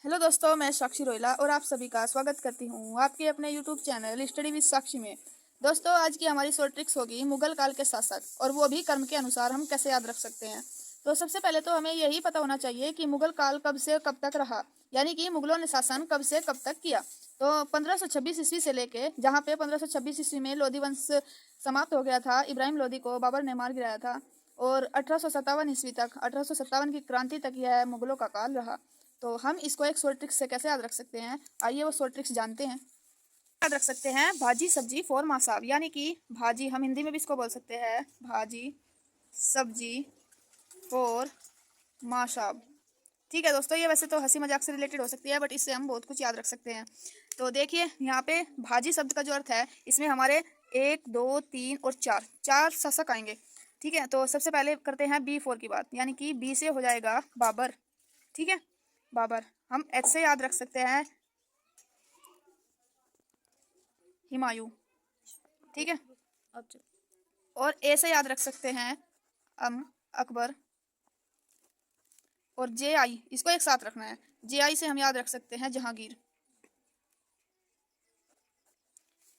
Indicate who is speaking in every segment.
Speaker 1: Hello दोस्तों, मैं साक्षी रोहिला और आप सभी का स्वागत करती हूँ आपके अपने यूट्यूब चैनल स्टडी विद साक्षी में। दोस्तों, आज की हमारी शॉर्ट ट्रिक्स होगी मुगल काल के शासक, और वो भी कर्म के अनुसार हम कैसे याद रख सकते हैं। तो सबसे पहले तो हमें यही पता होना चाहिए कि मुगल काल कब से कब तक रहा, यानी कि मुगलों ने शासन कब से कब तक किया। तो 1526 ईस्वी से लेके, जहाँ पे 1526 ईस्वी में लोधी वंश समाप्त हो गया था, इब्राहिम लोधी को बाबर ने मार गिराया था, और 1857 ईस्वी तक, 1857 की क्रांति तक यह मुगलों का काल रहा। तो हम इसको एक शॉर्ट ट्रिक्स से कैसे याद रख सकते हैं, आइए वो शॉर्ट ट्रिक्स जानते हैं। याद रख सकते हैं भाजी सब्जी फॉर मासाब, यानी कि भाजी, हम हिंदी में भी इसको बोल सकते हैं भाजी सब्जी फॉर माशाब। ठीक है दोस्तों, ये वैसे तो हंसी मजाक से रिलेटेड हो सकती है, बट इससे हम बहुत कुछ याद रख सकते हैं। तो देखिए यहाँ पे भाजी शब्द का जो अर्थ है, इसमें हमारे 1 2 3 और 4 शासक आएंगे। ठीक है, तो सबसे पहले करते हैं B4 की बात, यानी कि बी से हो जाएगा बाबर। ठीक है, बाबर। हम एच से याद रख सकते हैं हिमायू। ठीक है, और ए से याद रख सकते हैं अकबर। और जे आई, इसको एक साथ रखना है, जे आई से हम याद रख सकते हैं जहांगीर।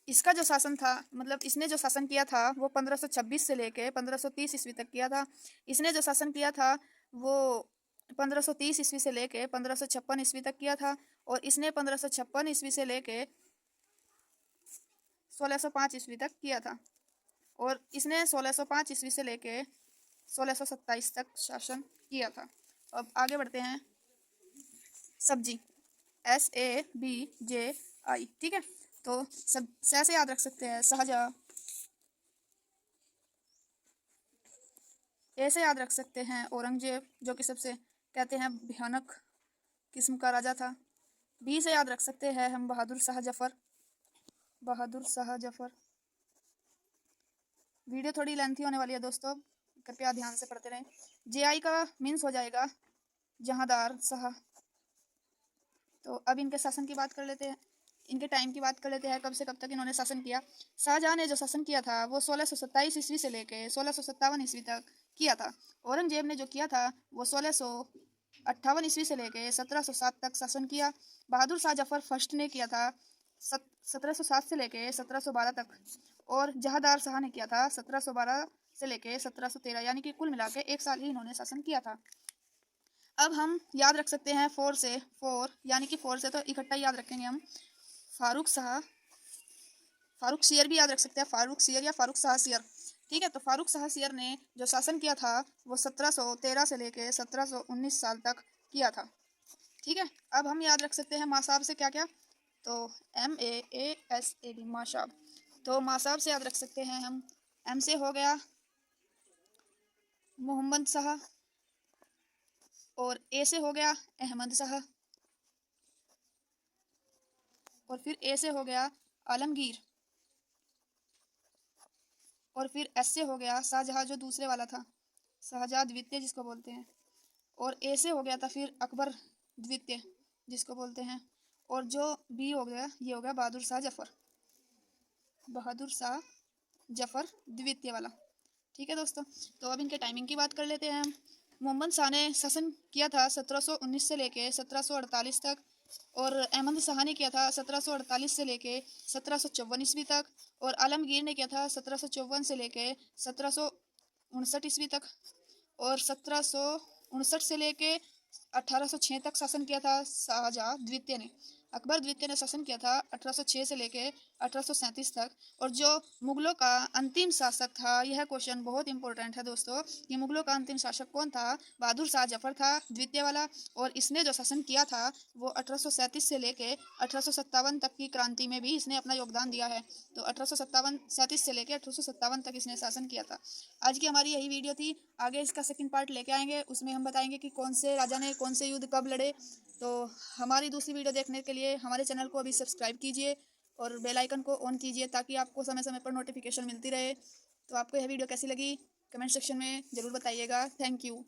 Speaker 1: इसका जो शासन था, मतलब इसने जो शासन किया था, वो 1526 से लेके 1530 ईस्वी तक किया था। इसने जो शासन किया था वो 1530 ईस्वी से लेके 1556 ईस्वी तक किया था। और इसने 1556 ईस्वी से लेके 1605 ईस्वी तक किया था। और इसने 1605 ईस्वी से लेके 1627 तक शासन किया था। अब आगे बढ़ते हैं। सब्जी, SABJI। ठीक है, तो सब से याद रख सकते हैं शाहजहाँ। ए से याद रख सकते हैं औरंगजेब, जो कि सबसे कहते हैं भयानक किस्म का राजा था। बी से याद रख सकते हैं हम बहादुर शाह जफर। बहादुर शाह जफर। वीडियो थोड़ी लेंथी होने वाली है दोस्तों, कृपया ध्यान से पढ़ते रहें। JI का मीन्स हो जाएगा जहांदार शाह। तो अब इनके शासन की बात कर लेते हैं, इनके टाइम की बात कर लेते हैं, कब से कब तक इन्होंने शासन किया। शाहजहां ने जो शासन किया था वो 1627 ईस्वी से लेके 1657 ईस्वी तक किया था। औरंगजेब ने जो किया था वो 1658 ईस्वी से लेके 1707 तक शासन किया। बहादुर शाह जफर फर्स्ट ने किया था 1707 से लेके 1712 तक। और जहांदार शाह ने किया था 1712 से लेके 1713, यानी कि कुल मिला के 1 साल ही इन्होंने शासन किया था। अब हम याद रख सकते हैं फोर, यानी कि फोर से तो इकट्ठा याद रखेंगे हम। फारूक शाह, फारूक शेयर भी याद रख सकते हैं, फारूक शेयर या फारूक शाह शेयर। ठीक है, तो फारूक शाह शेयर ने जो शासन किया था वो 1713 से लेके 1719 साल तक किया था। ठीक है, अब हम याद रख सकते हैं मासाब से क्या क्या, तो MAASAB माशाब। तो मासाब से याद रख सकते हैं हम, एम से हो गया मोहम्मद शाह, और ए से हो गया अहमद शाह, और फिर ए से हो गया आलमगीर, और फिर एस से हो गया शाहजहाँ, जो दूसरे वाला था, शाहजहाँ द्वितीय जिसको बोलते हैं। और ए से हो गया था फिर अकबर द्वितीय जिसको बोलते हैं। और जो बी हो गया, ये हो गया बहादुर शाह जफर, बहादुर शाह जफर द्वितीय वाला। ठीक है दोस्तों, तो अब इनके टाइमिंग की बात कर लेते हैं हम। मोहम्मद शाह ने शासन किया था 1719 से लेके 1748 तक। और अहमद शाह ने किया था 1748 से लेके 1754 ईस्वी तक। और आलमगीर ने किया था 1754 से लेके 1759 ईस्वी तक। और 1759 से लेके 1806 तक शासन किया था शाहजहाँ द्वितीय ने। अकबर द्वितीय ने शासन किया था 1806 से लेके 1837 तक। और जो मुगलों का अंतिम शासक था, यह क्वेश्चन बहुत इंपॉर्टेंट है दोस्तों, कि मुगलों का अंतिम शासक कौन था। बहादुर शाह जफर था द्वितीय वाला। और इसने जो शासन किया था वो 1837 से लेके 1857 तक की क्रांति में भी इसने अपना योगदान दिया है। तो 1837 से लेके 1857 तक इसने शासन किया था। आज की हमारी यही वीडियो थी। आगे इसका सेकंड पार्ट लेके आएंगे, उसमें हम बताएंगे कि कौन से राजा ने कौन से युद्ध कब लड़े। तो हमारी दूसरी वीडियो देखने के लिए हमारे चैनल को अभी सब्सक्राइब कीजिए और बेल आइकन को ऑन कीजिए, ताकि आपको समय समय पर नोटिफिकेशन मिलती रहे। तो आपको यह वीडियो कैसी लगी कमेंट सेक्शन में ज़रूर बताइएगा। Thank you.